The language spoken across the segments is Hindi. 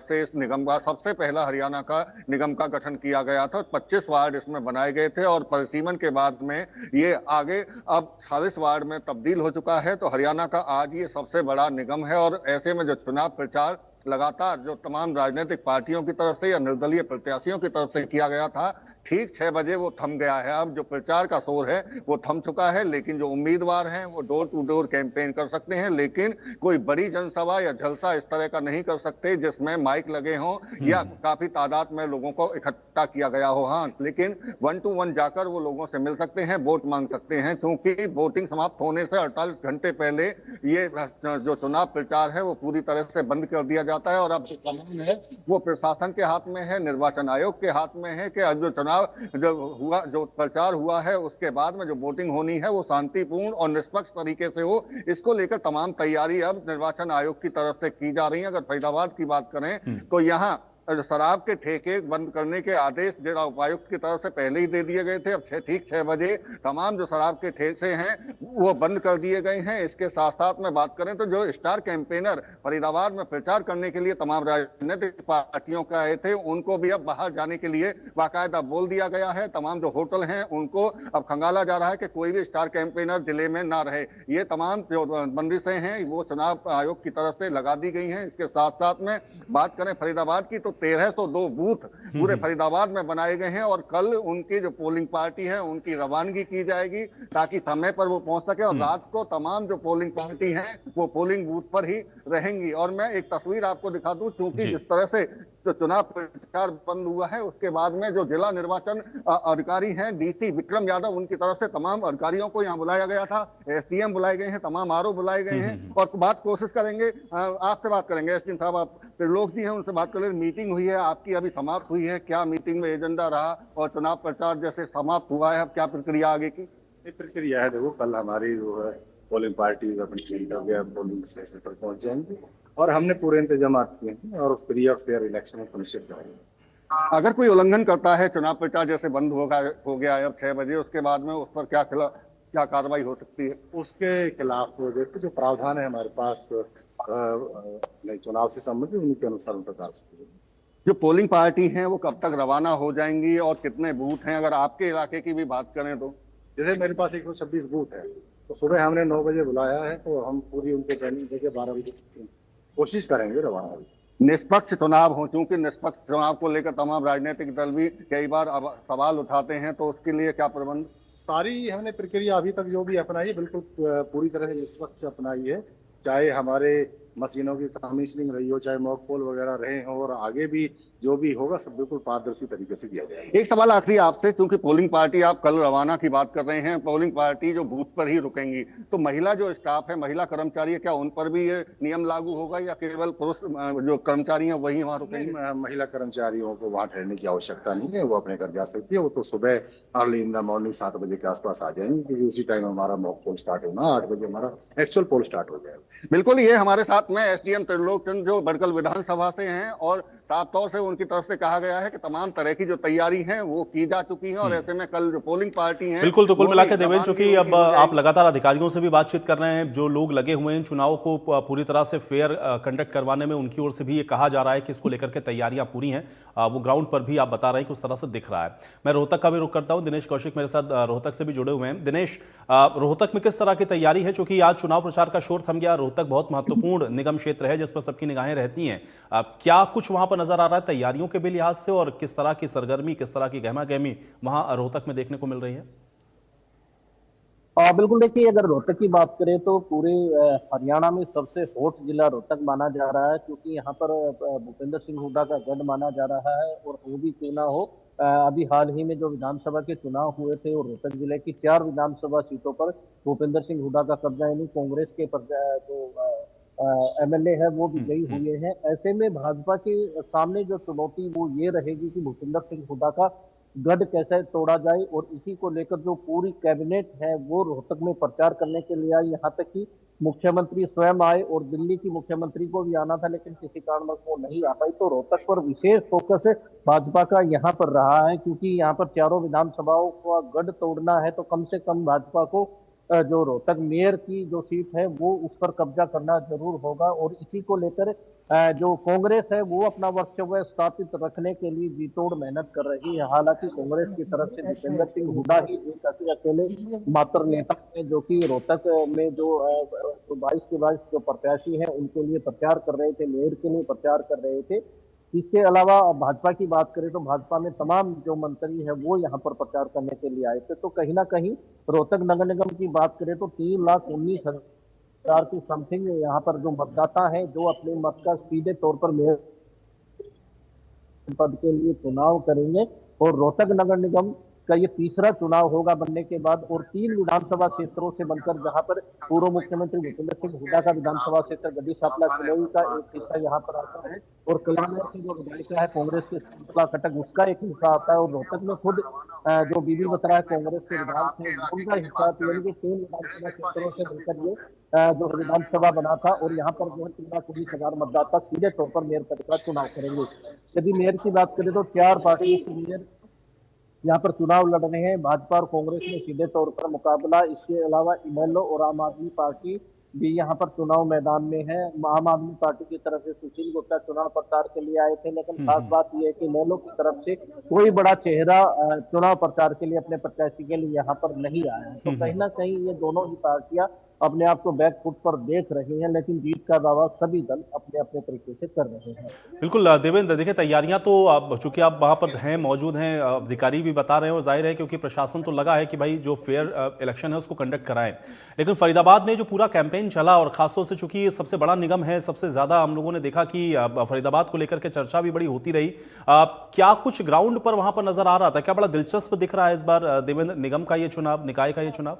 से इस निगम का सबसे पहला हरियाणा का निगम का गठन किया गया था। 25 वार्ड इसमें बनाए गए थे और परिसीमन के बाद में ये आगे अब 40 वार्ड में तब्दील हो चुका है। तो हरियाणा का आज ये सबसे बड़ा निगम है और ऐसे में जो चुनाव प्रचार लगातार जो तमाम राजनीतिक पार्टियों की तरफ से या निर्दलीय प्रत्याशियों की तरफ से किया गया था, ठीक 6 बजे वो थम गया है। अब जो प्रचार का शोर है वो थम चुका है, लेकिन जो उम्मीदवार हैं वो डोर टू डोर कैंपेन कर सकते हैं, लेकिन कोई बड़ी जनसभा या जलसा इस तरह का नहीं कर सकते जिसमें माइक लगे हों या काफी तादाद में लोगों को इकट्ठा किया गया हो। हाँ, लेकिन 1 to 1 जाकर वो लोगों से मिल सकते हैं, वोट मांग सकते हैं, क्योंकि वोटिंग समाप्त होने से 48 घंटे पहले ये जो चुनाव प्रचार है वो पूरी तरह से बंद कर दिया जाता है। और अब जो कानून है वो प्रशासन के हाथ में है, निर्वाचन आयोग के हाथ में है कि अब जो चुनाव जो प्रचार हुआ है उसके बाद में जो वोटिंग होनी है वो शांतिपूर्ण और निष्पक्ष तरीके से हो। इसको लेकर तमाम तैयारी अब निर्वाचन आयोग की तरफ से की जा रही है। अगर फरीदाबाद की बात करें तो यहाँ शराब के ठेके बंद करने के आदेश जिला उपायुक्त की तरफ से पहले ही दे दिए गए थे। अब ठीक 6 बजे तमाम जो शराब के ठेके हैं वो बंद कर दिए गए हैं। इसके साथ साथ में बात करें तो जो स्टार कैंपेनर फरीदाबाद में प्रचार करने के लिए तमाम राजनीतिक पार्टियों के आए थे, उनको भी अब बाहर जाने के लिए बाकायदा बोल दिया गया है। तमाम जो होटल हैं उनको अब खंगाला जा रहा है कि कोई भी स्टार कैंपेनर जिले में ना रहे। ये तमाम जो बंदिशें हैं वो चुनाव आयोग की तरफ से लगा दी गई हैं। इसके साथ साथ में बात करें फरीदाबाद की तो 1302 बूथ पूरे फरीदाबाद में बनाए गए हैं और कल उनकी जो पोलिंग पार्टी है उनकी रवानगी की जाएगी ताकि समय पर वो पहुंच सके और रात को तमाम जो पोलिंग पार्टी है वो पोलिंग बूथ पर ही रहेंगी। और मैं एक तस्वीर आपको दिखा दूं, क्योंकि जिस तरह से जो चुनाव प्रचार बंद हुआ है उसके बाद में जो जिला निर्वाचन अधिकारी हैं डीसी विक्रम यादव, उनकी तरफ से तमाम अधिकारियों को यहाँ बुलाया गया था, एसडीएम बुलाए गए हैं, तमाम आरओ बुलाए गए हैं। और बात कोशिश करेंगे, आपसे बात करेंगे एसडीएम साहब, आप त्रिलोक जी हैं, उनसे बात करें। मीटिंग हुई है आपकी, अभी समाप्त हुई है, क्या मीटिंग में एजेंडा रहा और चुनाव प्रचार जैसे समाप्त हुआ है अब क्या प्रक्रिया आगे की? प्रक्रिया है, देखो कल हमारी जो है पोलिंग पार्टी अपनी पोलिंग स्टेशन पर पहुंच जाएंगे और हमने पूरे इंतजाम किए हैं और फ्री और फेयर इलेक्शन सुनिश्चित करेंगे। अगर कोई उल्लंघन करता है, चुनाव प्रचार जैसे बंद हो गया है अब 6 बजे, उसके बाद में उस पर क्या कार्रवाई हो सकती है? उसके खिलाफ देखो जो प्रावधान है हमारे पास चुनाव से संबंधित, उनके अनुसार उनका कार्रवाई। जो पोलिंग पार्टी है वो कब तक रवाना हो जाएंगी और कितने बूथ हैं? अगर आपके इलाके की भी बात करें तो जैसे मेरे पास 126 बूथ है, तो सुबह हमने 9 बजे बुलाया है, तो हम पूरी उनको ट्रेनिंग देके 12 बजे कोशिश करेंगे रवाना। निष्पक्ष चुनाव हो, क्योंकि निष्पक्ष चुनाव को लेकर तमाम राजनीतिक दल भी कई बार सवाल उठाते हैं, तो उसके लिए क्या प्रबंध? सारी हमने प्रक्रिया अभी तक जो भी अपनाई है बिल्कुल पूरी तरह से निष्पक्ष अपनाई है, चाहे हमारे मशीनों की कमीशनिंग रही हो, चाहे मॉक पोल वगैरह रहे हो, और आगे भी जो भी होगा सब बिल्कुल पारदर्शी तरीके से किया जाएगा। एक सवाल आखिरी आपसे, क्योंकि पोलिंग पार्टी आप कल रवाना की बात कर रहे हैं, पोलिंग पार्टी जो बूथ पर ही रुकेंगी, तो महिला जो स्टाफ है, महिला कर्मचारी है, क्या उन पर भी ये नियम लागू होगा या केवल पुरुष जो कर्मचारी हैं वही वहां रुकेंगे? महिला कर्मचारियों को वहां ठहरने की आवश्यकता नहीं है, वो अपने घर जा सकती है। वो तो सुबह अर्ली इन द मॉर्निंग 7 बजे के आसपास आ जाएंगे, क्योंकि उसी टाइम हमारा मॉक पोल स्टार्ट होना, 8 बजे हमारा एक्चुअल पोल स्टार्ट हो जाएगा। बिल्कुल, ये हमारे साथ में एसडीएम त्रिलोक चंद जो बड़कल विधानसभा से हैं और साफ तौर से उनकी तरफ से कहा गया है कि तमाम तरह की जो तैयारी है वो की जा चुकी है और ऐसे में कल जो पोलिंग पार्टी है बिल्कुल। तो कुल मिलाकर देवेंद्र, चूंकि अब आप लगातार अधिकारियों से भी बातचीत कर रहे हैं, जो लोग लगे हुए हैं चुनाव को पूरी तरह से फेयर कंडक्ट करवाने में, उनकी ओर से भी ये कहा जा रहा है कि इसको लेकर के तैयारियां पूरी हैं, वो ग्राउंड पर भी आप बता रहे हैं कि उस तरह से दिख रहा है। मैं रोहतक का भी रुख करता हूं, दिनेश कौशिक मेरे साथ रोहतक से भी जुड़े हुए हैं। दिनेश, रोहतक में किस तरह की तैयारी है? चूंकि आज चुनाव प्रचार का शोर थम गया, रोहतक बहुत महत्वपूर्ण निगम क्षेत्र है जिस पर सबकी निगाहें रहती हैं, क्या कुछ वहां पर नजर आ रहा है तैयारियों के भी लिहाज से, और किस तरह की सरगर्मी, किस तरह की गहमा गहमी वहां रोहतक में देखने को मिल रही है? बिल्कुल, देखिए अगर रोहतक की बात करें तो पूरे हरियाणा में सबसे हॉट जिला रोहतक माना जा रहा है, क्योंकि यहाँ पर भूपेंद्र सिंह हुड्डा का गढ़ माना जा रहा है। और वो भी क्यों ना हो, अभी हाल ही में जो विधानसभा के चुनाव हुए थे और रोहतक जिले की 4 विधानसभा सीटों पर भूपेंद्र सिंह हुड्डा का कब्जा, यानी कांग्रेस के जो एमएलए है वो विजयी हुए हैं। ऐसे में भाजपा के सामने जो चुनौती वो ये रहेगी कि भूपेंद्र सिंह हुड्डा का गढ़ कैसे तोड़ा जाए, और इसी को लेकर जो पूरी कैबिनेट है वो रोहतक में प्रचार करने के लिए आई। यहाँ तक कि मुख्यमंत्री स्वयं आए और दिल्ली की मुख्यमंत्री को भी आना था, लेकिन किसी कारणवश वो नहीं आ पाई। तो रोहतक पर विशेष फोकस भाजपा का यहाँ पर रहा है, क्योंकि यहाँ पर चारों विधानसभाओं का गढ़ तोड़ना है तो कम से कम भाजपा को जो रोहतक मेयर की जो सीट है वो उस पर कब्जा करना जरूर होगा। और इसी को लेकर जो कांग्रेस है वो अपना वर्चस्व स्थापित रखने के लिए जी तोड़ मेहनत कर रही है। हालांकि कांग्रेस की तरफ से दीपेंद्र सिंह हुड्डा ही एक ऐसे अकेले मात्र नेता है जो कि रोहतक में जो 22 के 22 जो प्रत्याशी हैं उनके लिए प्रचार कर रहे थे, मेयर के लिए प्रचार कर रहे थे। इसके अलावा भाजपा की बात करें तो भाजपा में तमाम जो मंत्री है वो यहाँ पर प्रचार करने के लिए आए थे। तो कहीं ना कहीं रोहतक नगर निगम की बात करें तो 3,19,000 की समथिंग यहाँ पर जो मतदाता है जो अपने मत का सीधे तौर पर मेयर पद के लिए चुनाव करेंगे। और रोहतक नगर निगम का ये तीसरा चुनाव होगा बनने के बाद, और 3 विधानसभा क्षेत्रों से बनकर, जहां पर पूर्व मुख्यमंत्री भूपेंद्र सिंह हुड्डा का विधानसभा क्षेत्र गड्डी सांपला किलोई का एक हिस्सा यहाँ पर आता है, और कल्याण से जो विधायिका है कांग्रेस के सांपला कटक उसका एक हिस्सा आता है, और रोहतक में खुद जो बीबी बतरा है कांग्रेस के विधायक है उनका हिस्सा, यानी कि 3 विधानसभा क्षेत्रों से मिलकर ये जो विधानसभा बना था। और यहाँ पर जो है 3,19,000 मतदाता सीधे तौर पर मेयर पद का चुनाव करेंगे। यदि मेयर की बात करें तो 4 पार्टियों के मेयर यहाँ पर चुनाव लड़ रहे हैं। भाजपा और कांग्रेस में सीधे तौर पर मुकाबला। इसके अलावा इनेलो और आम आदमी पार्टी भी यहाँ पर चुनाव मैदान में है। आम आदमी पार्टी की तरफ से सुशील गुप्ता चुनाव प्रचार के लिए आए थे, लेकिन खास बात यह है कि इनेलो की तरफ से कोई बड़ा चेहरा चुनाव प्रचार के लिए अपने प्रत्याशी के लिए यहाँ पर नहीं आया है। तो कहीं ना कहीं ये दोनों ही पार्टियां अपने आप को बैक फुट पर देख रही हैं, लेकिन जीत का दावा सभी दल अपने अपने तरीके से कर रहे हैं। बिल्कुल देवेंद्र, देखिए तैयारियां तो अब चूंकि आप वहां पर हैं, मौजूद हैं, अधिकारी भी बता रहे हैं, और जाहिर है क्योंकि प्रशासन तो लगा है कि भाई जो फेयर इलेक्शन है उसको कंडक्ट कराएं। लेकिन फरीदाबाद में जो पूरा कैंपेन चला, और खासतौर से चूंकि ये सबसे बड़ा निगम है, सबसे ज्यादा हम लोगों ने देखा कि फरीदाबाद को लेकर के चर्चा भी बड़ी होती रही। क्या कुछ ग्राउंड पर वहां पर नजर आ रहा था? क्या बड़ा दिलचस्प दिख रहा है इस बार देवेंद्र निगम का ये चुनाव, निकाय का ये चुनाव?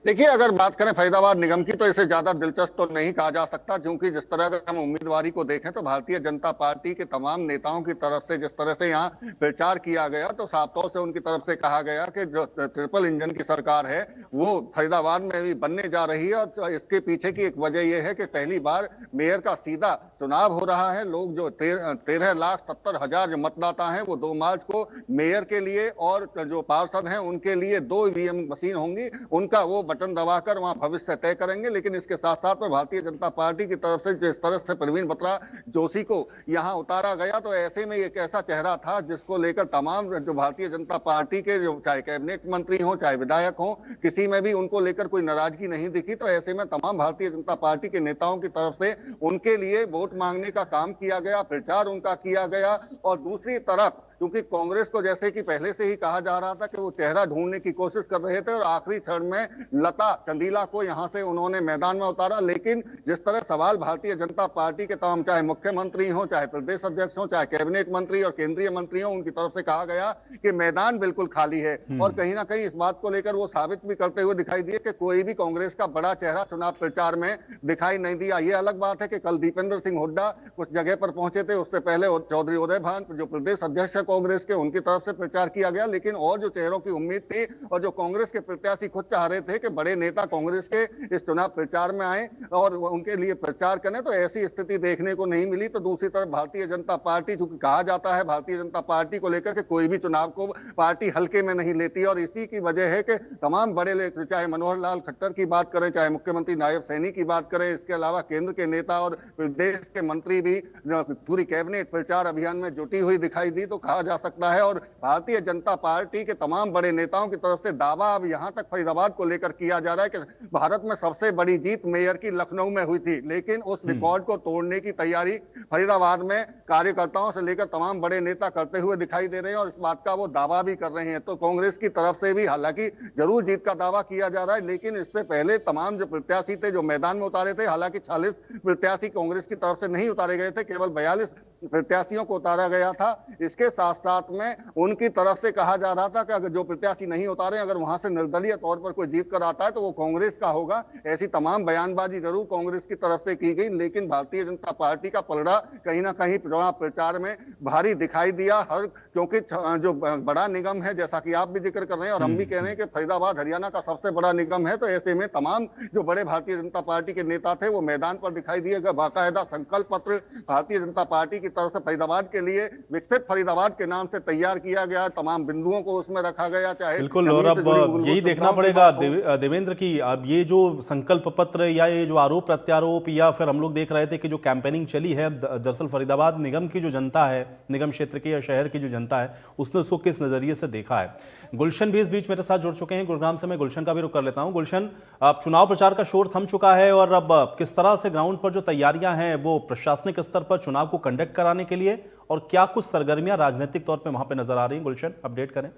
देखिए, अगर बात करें फरीदाबाद निगम की तो इसे ज्यादा दिलचस्प तो नहीं कहा जा सकता, क्योंकि जिस तरह अगर हम उम्मीदवारी को देखें तो भारतीय जनता पार्टी के तमाम नेताओं की तरफ से जिस तरह से यहाँ प्रचार किया गया, तो साफ तौर से उनकी तरफ से कहा गया कि जो ट्रिपल इंजन की सरकार है वो फरीदाबाद में भी बनने जा रही है। और इसके पीछे की एक वजह यह है कि पहली बार मेयर का सीधा चुनाव हो रहा है। लोग जो 13,70,000 जो मतदाता हैं वो 2 मार्च को मेयर के लिए और जो पार्षद हैं उनके लिए 2 ईवीएम मशीन होंगी, उनका वो बटन दबाकर वहां भविष्य तय करेंगे। लेकिन इसके साथ साथ में भारतीय जनता पार्टी की तरफ से जिस तरह से परवीन बत्रा जोशी को यहां उतारा गया, तो ऐसे में एक ऐसा चेहरा था जिसको लेकर तमाम जो भारतीय जनता पार्टी के जो चाहे कैबिनेट मंत्री हो चाहे विधायक हो, किसी में भी उनको लेकर कोई नाराजगी नहीं दिखी। तो ऐसे में तमाम भारतीय जनता पार्टी के नेताओं की तरफ से उनके लिए वोट मांगने का काम किया गया, प्रचार उनका किया गया। और दूसरी तरफ क्योंकि कांग्रेस को जैसे कि पहले से ही कहा जा रहा था कि वो चेहरा ढूंढने की कोशिश कर रहे थे, और आखिरी क्षण में लता चंदीला को यहां से उन्होंने मैदान में उतारा। लेकिन जिस तरह सवाल भारतीय जनता पार्टी के तमाम, चाहे मुख्यमंत्री हो चाहे प्रदेश अध्यक्ष हो चाहे कैबिनेट मंत्री और केंद्रीय मंत्री हो, उनकी तरफ से कहा गया कि मैदान बिल्कुल खाली है। और कहीं ना कहीं इस बात को लेकर वो साबित भी करते हुए दिखाई दिए कि कोई भी कांग्रेस का बड़ा चेहरा चुनाव प्रचार में दिखाई नहीं दिया। ये अलग बात है कि कल दीपेंद्र सिंह हुड्डा कुछ जगह पर पहुंचे थे, उससे पहले चौधरी उदय भान जो प्रदेश अध्यक्ष है कांग्रेस के, उनकी तरफ से प्रचार किया गया। लेकिन और जो चेहरों की उम्मीद थी और जो कांग्रेस के प्रत्याशी खुद चाह रहे थे कि बड़े नेता कांग्रेस के इस चुनाव प्रचार में आए और उनके लिए प्रचार करें, तो ऐसी स्थिति देखने को नहीं मिली। तो दूसरी तरफ भारतीय जनता पार्टी, चूंकि कहा जाता है भारतीय जनता पार्टी को लेकर के कोई भी चुनाव को पार्टी हल्के में नहीं लेती, और इसी की वजह है कि तमाम बड़े, चाहे मनोहर लाल खट्टर की बात करें, चाहे मुख्यमंत्री नायब सैनी की बात करें, इसके अलावा केंद्र के नेता और प्रदेश के मंत्री भी पूरी कैबिनेट प्रचार अभियान में जुटी हुई दिखाई दी, तो कहा जा सकता है। और भारतीय जनता पार्टी के तमाम बड़े नेताओं की तरफ से दावा अब यहां तक फरीदाबाद को लेकर किया जा रहा है कि भारत में सबसे बड़ी जीत मेयर की लखनऊ में हुई थी, लेकिन उस रिकॉर्ड को तोड़ने की तैयारी फरीदाबाद में कार्यकर्ताओं से लेकर तमाम बड़े नेता करते हुए दिखाई दे रहे हैं, और इस बात का वो दावा भी कर रहे हैं। तो कांग्रेस की तरफ से भी हालांकि जरूर जीत का दावा किया जा रहा है, लेकिन इससे पहले तमाम जो प्रत्याशी थे जो मैदान में उतारे थे, हालांकि 40 प्रत्याशी कांग्रेस की तरफ से नहीं उतारे गए थे, केवल 42 प्रत्याशियों को उतारा गया था। इसके साथ साथ में उनकी तरफ से कहा जा रहा था कि अगर जो प्रत्याशी नहीं उतारे, अगर वहां से निर्दलीय तौर पर कोई जीत कर आता है तो वो कांग्रेस का होगा। ऐसी तमाम बयानबाजी जरूर कांग्रेस की तरफ से की गई, लेकिन भारतीय जनता पार्टी का पलड़ा कहीं ना कहीं चुनाव प्रचार में भारी दिखाई दिया। क्योंकि जो बड़ा निगम है, जैसा कि आप भी जिक्र कर रहे हैं और हम भी कह रहे हैं कि फरीदाबाद हरियाणा का सबसे बड़ा निगम है, तो ऐसे में तमाम जो बड़े भारतीय जनता पार्टी के नेता थे वो मैदान पर दिखाई दिए। बाकायदा संकल्प पत्र भारतीय जनता पार्टी की तरह से फरीदाबाद के लिए विकसित फरीदाबाद के नाम से तैयार किया गया, तमाम बिंदुओं को उसमें रखा गया। चाहे बिल्कुल, और अब यही देखना पड़ेगा देवेंद्र की अब ये जो संकल्प पत्र या ये जो आरोप प्रत्यारोप, या फिर हम लोग देख रहे थे कि जो कैंपेनिंग चली है, दरअसल फरीदाबाद निगम की जो जनता है, निगम क्षेत्र की या शहर की जो जनता है, उसने उसको किस नजरिए से देखा है। गुलशन भी इस बीच मेरे साथ जुड़ चुके हैं गुरुग्राम से। मैं गुलशन का भी रुख कर लेता हूं। गुलशन, अब चुनाव प्रचार का शोर थम चुका है और अब किस तरह से ग्राउंड पर जो तैयारियां हैं वो प्रशासनिक स्तर पर चुनाव को कंडक्ट कराने के लिए, और क्या कुछ सरगर्मियां राजनीतिक तौर पे वहां पे नजर आ रही हैं? गुलशन, अपडेट करें।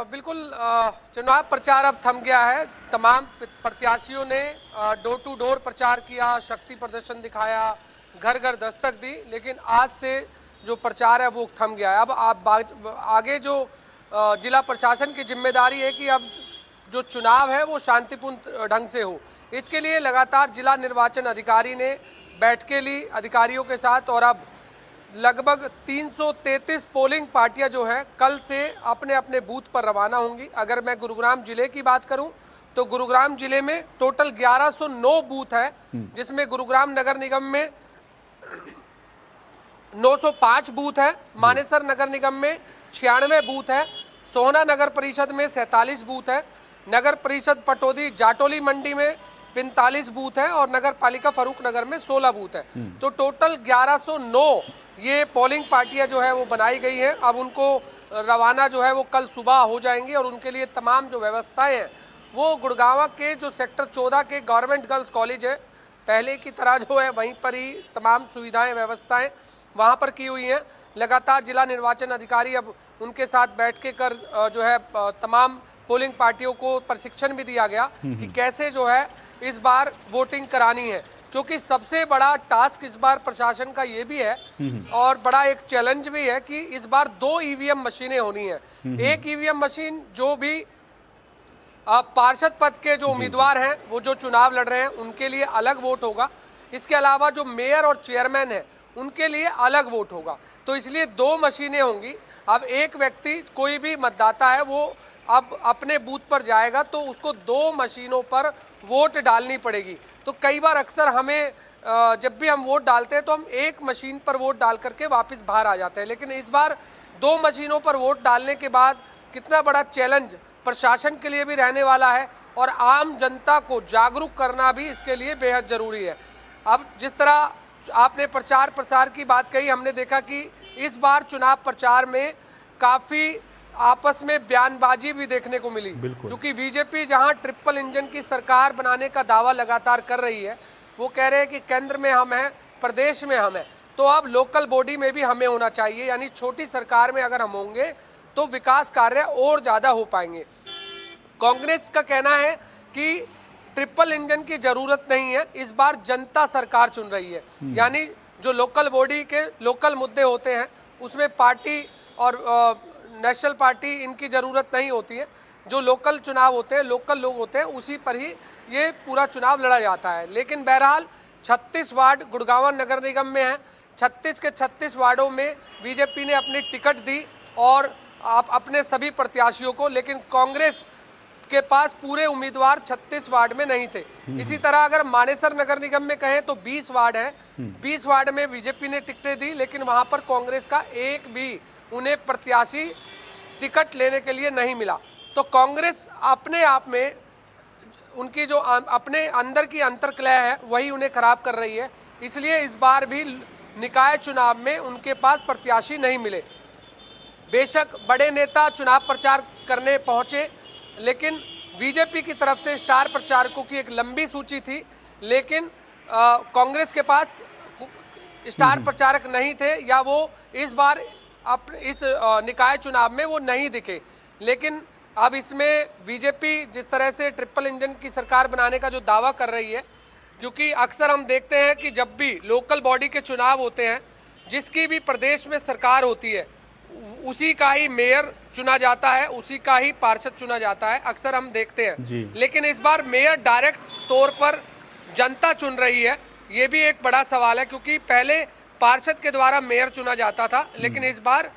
बिल्कुल, चुनाव प्रचार अब थम गया है। तमाम प्रत्याशियों ने डोर टू डोर प्रचार किया, शक्ति प्रदर्शन दिखाया, घर घर दस्तक दी, लेकिन आज से जो प्रचार है वो थम गया है। अब आप आगे जो जिला प्रशासन की जिम्मेदारी है कि अब जो चुनाव है वो शांतिपूर्ण ढंग से हो। इसके लिए लगातार जिला निर्वाचन अधिकारी ने बैठकें ली अधिकारियों के साथ, और अब लगभग 333 पोलिंग पार्टियां जो है कल से अपने अपने बूथ पर रवाना होंगी। अगर मैं गुरुग्राम जिले की बात करूं तो गुरुग्राम जिले में टोटल 1109 बूथ है, जिसमें गुरुग्राम नगर निगम में 905 बूथ है, मानेसर नगर निगम में 96 बूथ है, सोहना नगर परिषद में 47 बूथ है, नगर परिषद पटौदी जाटोली मंडी में 45 बूथ है, और नगर पालिका फरूख नगर में 16 बूथ है। तो टोटल 1109 ये पोलिंग पार्टियां जो है वो बनाई गई हैं। अब उनको रवाना जो है वो कल सुबह हो जाएंगी, और उनके लिए तमाम जो व्यवस्थाएं हैं वो गुड़गांव के जो सेक्टर 14 के गवर्नमेंट गर्ल्स कॉलेज है, पहले की तरह जो है वहीं पर ही तमाम सुविधाएं व्यवस्थाएं वहां पर की हुई हैं। लगातार जिला निर्वाचन अधिकारी अब उनके साथ बैठ के कर जो है तमाम पोलिंग पार्टियों को प्रशिक्षण भी दिया गया कि कैसे जो है इस बार वोटिंग करानी है, क्योंकि सबसे बड़ा टास्क इस बार प्रशासन का ये भी है और बड़ा एक चैलेंज भी है कि इस बार 2 ईवीएम मशीनें होनी है। एक ईवीएम मशीन जो भी पार्षद पद के जो उम्मीदवार हैं वो जो चुनाव लड़ रहे हैं उनके लिए अलग वोट होगा, इसके अलावा जो मेयर और चेयरमैन है उनके लिए अलग वोट होगा। तो इसलिए 2 मशीनें होंगी। अब एक व्यक्ति कोई भी मतदाता है वो अब अपने बूथ पर जाएगा तो उसको 2 मशीनों पर वोट डालनी पड़ेगी। तो कई बार अक्सर हमें जब भी हम वोट डालते हैं तो हम एक मशीन पर वोट डाल करके वापस बाहर आ जाते हैं, लेकिन इस बार 2 मशीनों पर वोट डालने के बाद कितना बड़ा चैलेंज प्रशासन के लिए भी रहने वाला है और आम जनता को जागरूक करना भी इसके लिए बेहद ज़रूरी है। अब जिस तरह आपने प्रचार प्रसार की बात कही, हमने देखा कि इस बार चुनाव प्रचार में काफ़ी आपस में बयानबाजी भी देखने को मिली, क्योंकि बीजेपी जहां ट्रिपल इंजन की सरकार बनाने का दावा लगातार कर रही है, वो कह रहे हैं कि केंद्र में हम हैं, प्रदेश में हम हैं, तो अब लोकल बॉडी में भी हमें होना चाहिए, यानी छोटी सरकार में अगर हम होंगे तो विकास कार्य और ज़्यादा हो पाएंगे। कांग्रेस का कहना है कि ट्रिपल इंजन की जरूरत नहीं है, इस बार जनता सरकार चुन रही है, यानी जो लोकल बॉडी के लोकल मुद्दे होते हैं उसमें पार्टी और नेशनल पार्टी इनकी ज़रूरत नहीं होती है। जो लोकल चुनाव होते हैं, लोकल लोग होते हैं, उसी पर ही ये पूरा चुनाव लड़ा जाता है। लेकिन बहरहाल 36 वार्ड गुड़गांव नगर निगम में है, 36 के 36 वार्डों में बीजेपी ने अपनी टिकट दी और अपने सभी प्रत्याशियों को, लेकिन कांग्रेस के पास पूरे उम्मीदवार 36 वार्ड में नहीं थे। इसी तरह अगर मानेसर नगर निगम में कहें तो 20 वार्ड हैं, 20 वार्ड में बीजेपी ने टिकटें दी, लेकिन वहां पर कांग्रेस का एक भी उन्हें प्रत्याशी टिकट लेने के लिए नहीं मिला। तो कांग्रेस अपने आप में उनकी जो अपने अंदर की अंतर्कलह है वही उन्हें खराब कर रही है, इसलिए इस बार भी निकाय चुनाव में उनके पास प्रत्याशी नहीं मिले। बेशक बड़े नेता चुनाव प्रचार करने पहुंचे, लेकिन बीजेपी की तरफ से स्टार प्रचारकों की एक लंबी सूची थी, लेकिन कांग्रेस के पास स्टार प्रचारक नहीं थे, या वो इस बार इस निकाय चुनाव में वो नहीं दिखे। लेकिन अब इसमें बीजेपी जिस तरह से ट्रिपल इंजन की सरकार बनाने का जो दावा कर रही है, क्योंकि अक्सर हम देखते हैं कि जब भी लोकल बॉडी के चुनाव होते हैं, जिसकी भी प्रदेश में सरकार होती है उसी का ही मेयर चुना जाता है, उसी का ही पार्षद चुना जाता है, अक्सर हम देखते हैं। लेकिन इस बार मेयर डायरेक्ट तौर पर जनता चुन रही है, ये भी एक बड़ा सवाल है, क्योंकि पहले पार्षद के द्वारा मेयर चुना जाता था, लेकिन इस बार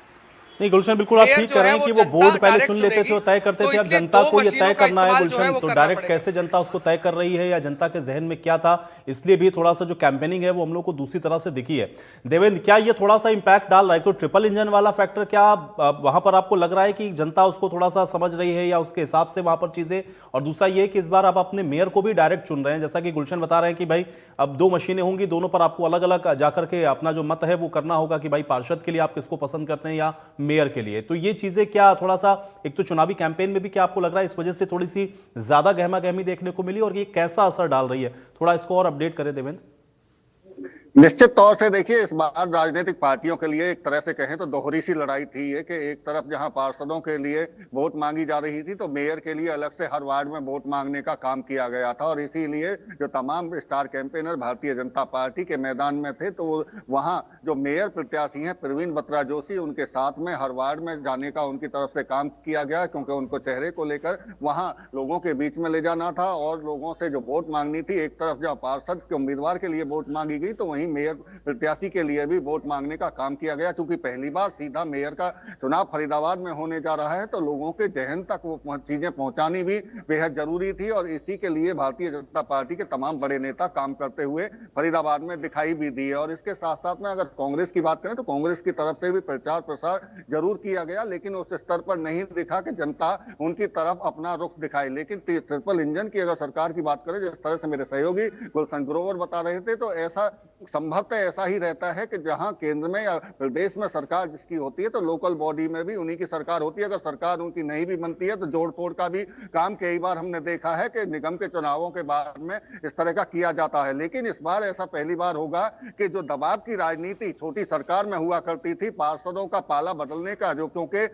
नहीं गुलशन, बिल्कुल आप मेयर ठीक जो कर रहे है हैं कि वो वो जनता बोर्ड पहले डायरेक्ट चुन लेते थे चुनेगी, और तय करते तो थे। अब इसलिए जनता दो को ये मशीनों तय का करना है इस्तेमाल जो है गुलशन, वो तो करना डायरेक्ट पड़ेगा। कैसे जनता उसको तय कर रही है या जनता के जहन में क्या था, इसलिए भी थोड़ा सा जो कैंपेनिंग है वो हम लोग को दूसरी तरह से दिखी है। देवेंद्र, क्या ये थोड़ा सा इंपैक्ट डाल रहा है? तो ट्रिपल इंजन वाला फैक्टर क्या वहां पर आपको लग रहा है कि जनता उसको थोड़ा सा समझ रही है या उसके हिसाब से वहां पर चीजें? और दूसरा ये कि इस बार आप अपने मेयर को भी डायरेक्ट चुन रहे हैं, जैसा कि गुलशन बता रहे हैं कि भाई अब 2 मशीनें होंगी, दोनों पर आपको अलग अलग जाकर के अपना जो मत है वो करना होगा कि भाई पार्षद के लिए आप किसको पसंद करते हैं या मेयर के लिए। तो ये चीजें क्या थोड़ा सा एक तो चुनावी कैंपेन में भी क्या आपको लग रहा है इस वजह से थोड़ी सी ज्यादा गहमा गहमी देखने को मिली, और ये कैसा असर डाल रही है? थोड़ा इसको और अपडेट करें देवेंद्र। निश्चित तौर से देखिए, इस बार राजनीतिक पार्टियों के लिए एक तरह से कहें तो दोहरी सी लड़ाई थी ये, कि एक तरफ जहां पार्षदों के लिए वोट मांगी जा रही थी तो मेयर के लिए अलग से हर वार्ड में वोट मांगने का काम किया गया था। और इसीलिए जो तमाम star campaigner Bharatiya Janata party के मैदान में थे, तो वहां जो मेयर प्रत्याशी हैं प्रवीण बत्रा जोशी, उनके साथ में हर वार्ड में जाने का उनकी तरफ से काम किया गया, क्योंकि उनको चेहरे को लेकर वहां लोगों के बीच में ले जाना था और लोगों से जो वोट मांगनी थी। एक तरफ जब पार्षद के उम्मीदवार के लिए वोट मांगी गई तो मेयर प्रत्याशी के लिए भी वोट मांगने का काम किया गया। क्योंकि पहली बार सीधा मेयर का चुनाव फरीदाबाद में होने जा रहा है, तो लोगों के जहन तक वो चीजें पहुंचानी भी बेहद जरूरी थी। और इसी के लिए भारतीय जनता पार्टी के तमाम बड़े नेता काम करते हुए फरीदाबाद में दिखाई भी दिए। और इसके साथ साथ में अगर कांग्रेस की बात करें तो कांग्रेस की तरफ से भी प्रचार प्रसार जरूर किया गया, लेकिन उस स्तर पर नहीं दिखा कि जनता उनकी तरफ अपना रुख दिखाए। लेकिन ट्रिपल इंजन की अगर सरकार की बात करें, जिस तरह से मेरे सहयोगी गुलशन ग्रोवर बता रहे थे, तो ऐसा संभवतः ऐसा ही रहता है कि जहां केंद्र में या प्रदेश में सरकार जिसकी होती है तो लोकल बॉडी में भी उन्हीं की सरकार होती है। अगर सरकार उनकी नहीं भी बनती है तो जोड़ तोड़ का भी काम कई बार हमने देखा है कि निगम के चुनावों के बाद में इस तरह का किया जाता है। लेकिन इस बार ऐसा पहली बार होगा कि जो दबाव की राजनीति छोटी सरकार में हुआ करती थी, पार्षदों का पाला बदलने का, जो क्योंकि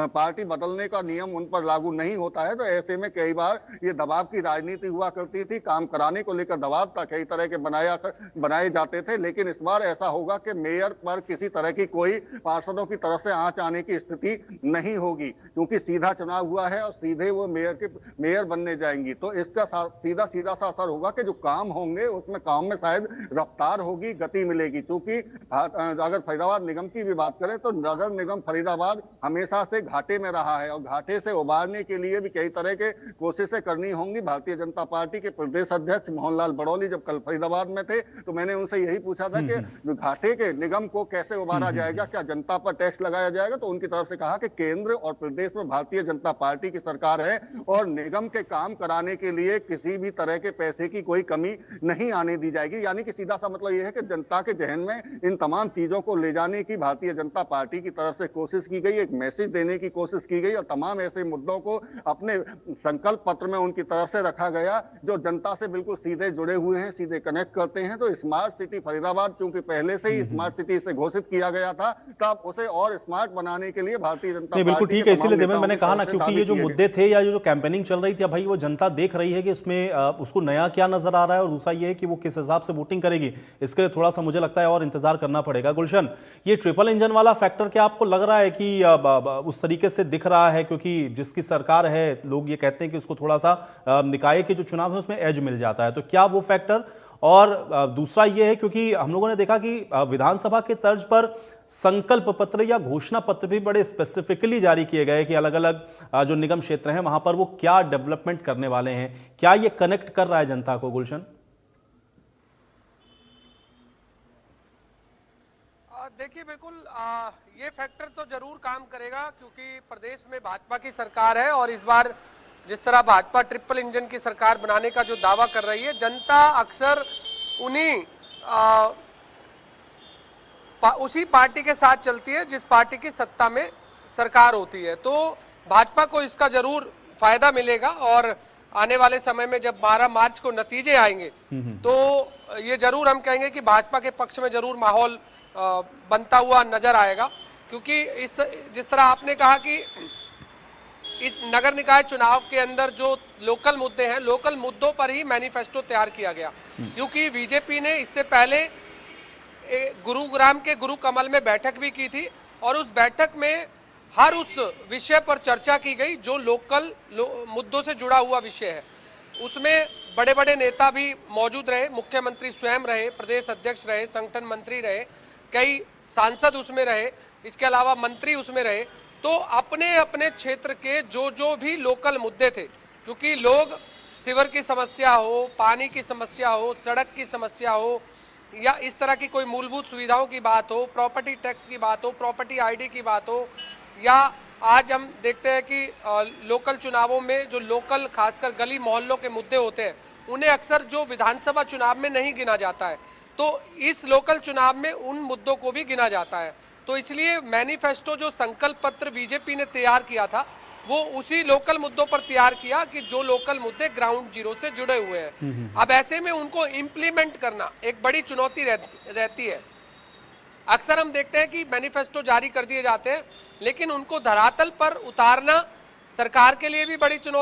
पार्टी बदलने का नियम उन पर लागू नहीं होता है, तो ऐसे में कई बार ये दबाव की राजनीति हुआ करती थी। काम कराने को लेकर दबाव था कई तरह के बनाए जाते थे। लेकिन इस बार ऐसा होगा कि मेयर पर किसी तरह की कोई पार्षदों की तरफ से आंच आने की स्थिति नहीं होगी, क्योंकि सीधा चुनाव हुआ है और सीधे वो मेयर बनने जाएंगी। तो इसका सीधा सीधा सा असर होगा कि जो काम होंगे उसमें काम में शायद रफ्तार होगी, गति मिलेगी। क्योंकि अगर फरीदाबाद निगम की भी बात करें तो नगर निगम फरीदाबाद हमेशा से घाटे में रहा है और घाटे से उबारने के लिए भी कई तरह के कोशिशें करनी होंगी। भारतीय जनता पार्टी के प्रदेश अध्यक्ष मोहनलाल बड़ौली जब कल फरीदाबाद में थे तो मैंने उनसे यही पूछा था कि घाटे के निगम को कैसे उबारा जाएगा, क्या जनता पर टैक्स लगाया जाएगा? तो उनकी तरफ से कहा कि केंद्र और प्रदेश में भारतीय जनता पार्टी की सरकार है और निगम के काम कराने के लिए किसी भी तरह के पैसे की कोई कमी नहीं आने दी जाएगी। यानी कि सीधा सा मतलब यह है कि जनता के जहन में इन तमाम चीजों को ले जाने की भारतीय जनता पार्टी की तरफ से कोशिश की गई, एक मैसेज देने की कोशिश की गई और तमाम ऐसे मुद्दों को अपने संकल्प पत्र में उनकी तरफ से रखा गया जो जनता से बिल्कुल सीधे जुड़े हुए हैं, सीधे कनेक्ट करते हैं। तो स्मार्ट सिटी फरीदाबाद चूंकि पहले से ही स्मार्ट सिटी से घोषित किया गया था, तब उसे और स्मार्ट बनाने के लिए भारतीय जनता पार्टी बिल्कुल ठीक है। इसीलिए देवेंद्र मैंने कहा ना, क्योंकि ये जो मुद्दे थे या जो कैंपेनिंग चल रही थी, भाई वो जनता देख रही है कि उसमें उसको नया क्या नजर आ रहा है और दूसरा ये है कि वो किस हिसाब से वोटिंग करेगी। इसके लिए थोड़ा सा मुझे लगता है और इंतजार करना पड़ेगा। गुलशन, ये ट्रिपल इंजन वाला फैक्टर क्या आपको लग रहा है कि उस तरीके से दिख रहा है? क्योंकि जिसकी सरकार है लोग ये कहते हैं कि उसको थोड़ा सा निकाय के जो चुनाव है उसमें एज मिल जाता है, तो क्या वो फैक्टर? और दूसरा ये है क्योंकि हम लोगों ने देखा कि विधानसभा के तर्ज पर संकल्प पत्र या घोषणा पत्र भी बड़े स्पेसिफिकली जारी किए गए कि अलग अलग जो निगम क्षेत्र हैं वहां पर वो क्या डेवलपमेंट करने वाले हैं। क्या ये कनेक्ट कर रहा है जनता को गुलशन? देखिए बिल्कुल ये फैक्टर तो जरूर काम करेगा, क्योंकि प्रदेश में भाजपा की सरकार है और इस बार जिस तरह भाजपा ट्रिपल इंजन की सरकार बनाने का जो दावा कर रही है, जनता अक्सर उसी पार्टी के साथ चलती है जिस पार्टी की सत्ता में सरकार होती है। तो भाजपा को इसका जरूर फायदा मिलेगा और आने वाले समय में जब 12 मार्च को नतीजे आएंगे तो ये जरूर हम कहेंगे कि भाजपा के पक्ष में जरूर माहौल बनता हुआ नजर आएगा। क्योंकि जिस तरह आपने कहा कि इस नगर निकाय चुनाव के अंदर जो लोकल मुद्दे हैं, लोकल मुद्दों पर ही मैनिफेस्टो तैयार किया गया। क्योंकि बीजेपी ने इससे पहले गुरुग्राम के गुरु कमल में बैठक भी की थी और उस बैठक में हर उस विषय पर चर्चा की गई जो लोकल मुद्दों से जुड़ा हुआ विषय है। उसमें बड़े बड़े नेता भी मौजूद रहे, मुख्यमंत्री स्वयं रहे, प्रदेश अध्यक्ष रहे, संगठन मंत्री रहे, कई सांसद उसमें रहे। इसके अलावा मंत्री उसमें रहे, तो अपने अपने क्षेत्र के जो जो भी लोकल मुद्दे थे, क्योंकि लोग सीवर की समस्या हो, पानी की समस्या हो, सड़क की समस्या हो, या इस तरह की कोई मूलभूत सुविधाओं की बात हो, प्रॉपर्टी टैक्स की बात हो, प्रॉपर्टी आईडी की बात हो, या आज हम देखते हैं कि लोकल चुनावों में जो लोकल खासकर गली मोहल्लों के मुद्दे होते हैं उन्हें अक्सर जो विधानसभा चुनाव में नहीं गिना जाता है, तो इस लोकल चुनाव में उन मुद्दों को भी गिना जाता है। तो इसलिए मैनिफेस्टो जो संकल्प पत्र बीजेपी ने तैयार किया था वो उसी लोकल मुद्दों पर तैयार किया कि जो लोकल मुद्दे ग्राउंड जीरो से जुड़े हुए हैं। अब ऐसे में उनको इम्प्लीमेंट करना एक बड़ी चुनौती रहती है। अक्सर हम देखते हैं कि मैनिफेस्टो जारी कर दिए जाते हैं, लेकिन उनको धरातल पर उतारना सरकार के लिए भी बड़ी चुनौती